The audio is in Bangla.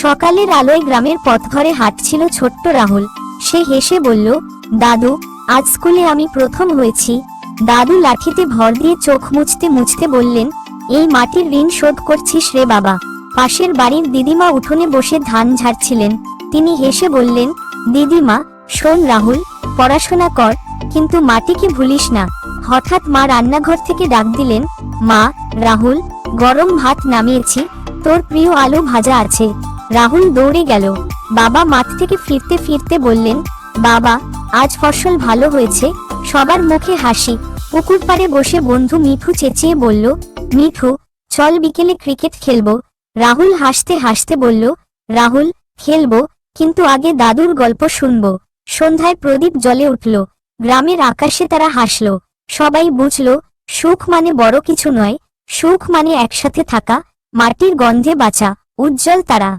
সকালের আলোয় গ্রামের পথঘরে হাঁটছিল ছোট্ট রাহুল। সে হেসে বলল, দাদু, আজ স্কুলে আমি প্রথম হয়েছি। দাদু লাঠিতে ভর দিয়ে চোখ মুছতে মুছতে বললেন, এই মাটির ঋণ শোধ করছিস রে বাবা। পাশের বাড়ির দিদিমা উঠোনে বসে ধান ঝাড়ছিলেন। তিনি হেসে বললেন, দিদিমা, শোন রাহুল, পড়াশোনা কর, কিন্তু মাটিকে ভুলিস না। হঠাৎ মা রান্নাঘর থেকে ডাক দিলেন, মা, রাহুল, গরম ভাত নামিয়েছি, তোর প্রিয় আলু ভাজা আছে। রাহুল দৌড়ে গেল। বাবা মাঠ থেকে ফিরতে ফিরতে বললেন, বাবা, আজ ফসল ভালো হয়েছে। সবার মুখে হাসি। পুকুর পাড়ে বসে বন্ধু মিঠু চেঁচিয়ে বলল, মিঠু, চল বিকেলে ক্রিকেট খেলবো। রাহুল হাসতে হাসতে বলল, রাহুল, খেলবো, কিন্তু আগে দাদুর গল্প শুনবো। সন্ধ্যায় প্রদীপ জ্বলে উঠল। গ্রামের আকাশে তারা হাসল। সবাই বুঝল, সুখ মানে বড় কিছু নয়, সুখ মানে একসাথে থাকা, মাটির গন্ধে বাঁচা, উজ্জ্বল তারা।